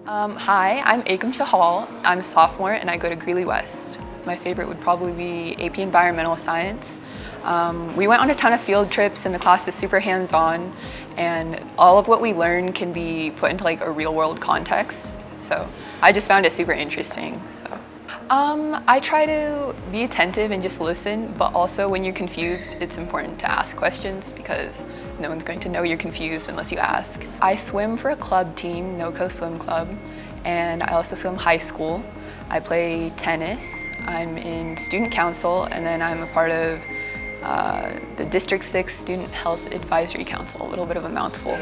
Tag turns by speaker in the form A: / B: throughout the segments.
A: Hi, I'm Akam Chahal. I'm a sophomore and I go to Greeley West. My favorite would probably be AP Environmental Science. We went on a ton of field trips and the class is super hands-on, and all of what we learn can be put into like a real-world context. So I just found it super interesting. I try to be attentive and just listen, but also when you're confused, it's important to ask questions because no one's going to know you're confused unless you ask. I swim for a club team, NoCo Swim Club, and I also swim high school. I play tennis, I'm in student council, and then I'm a part of the District 6 Student Health Advisory Council, a little bit of a mouthful.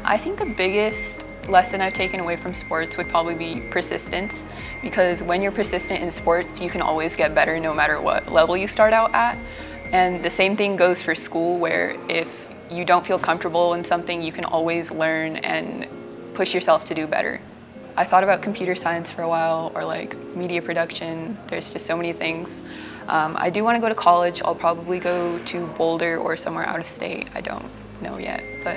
A: I think the biggest lesson I've taken away from sports would probably be persistence, because when you're persistent in sports, you can always get better no matter what level you start out at. And the same thing goes for school, where if you don't feel comfortable in something, you can always learn and push yourself to do better. I thought about computer science for a while, or like media production. There's just so many things. I do want to go to college. I'll probably go to Boulder or somewhere out of state. I don't know yet, but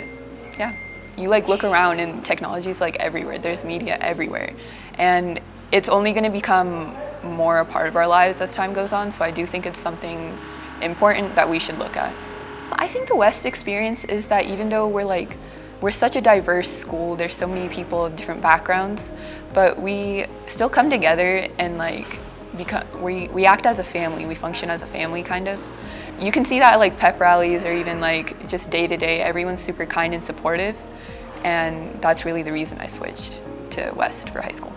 A: yeah. You like look around and technology is like everywhere. There's media everywhere. And it's only going to become more a part of our lives as time goes on, so I do think it's something important that we should look at. I think the West experience is that even though we're such a diverse school, there's so many people of different backgrounds, but we still come together and we act as a family, we function as a family kind of. You can see that at like pep rallies or even like just day to day, everyone's super kind and supportive, and that's really the reason I switched to West for high school.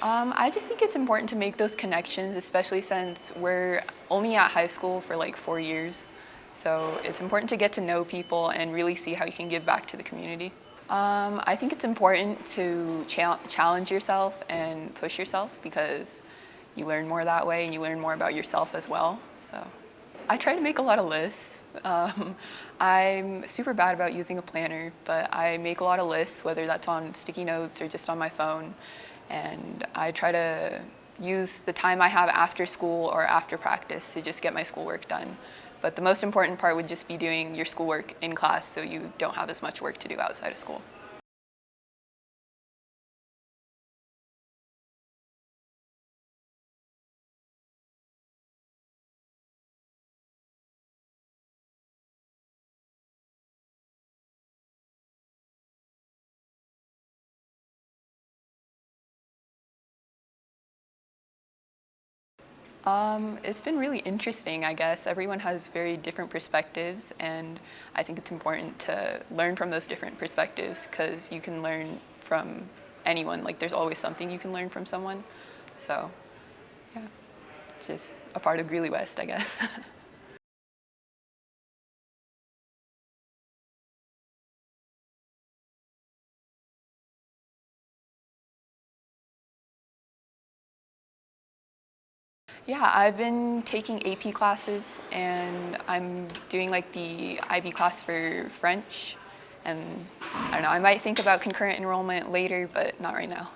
A: I just think it's important to make those connections, especially since we're only at high school for like 4 years. So it's important to get to know people and really see how you can give back to the community. I think it's important to challenge yourself and push yourself, because you learn more that way and you learn more about yourself as well. So I try to make a lot of lists. I'm super bad about using a planner, but I make a lot of lists, whether that's on sticky notes or just on my phone. And I try to use the time I have after school or after practice to just get my schoolwork done. But the most important part would just be doing your schoolwork in class, so you don't have as much work to do outside of school. It's been really interesting, I guess. Everyone has very different perspectives, and I think it's important to learn from those different perspectives, because you can learn from anyone. Like, there's always something you can learn from someone. So, yeah, it's just a part of Greeley West, I guess. Yeah, I've been taking AP classes, and I'm doing like the IB class for French. And I don't know, I might think about concurrent enrollment later, but not right now.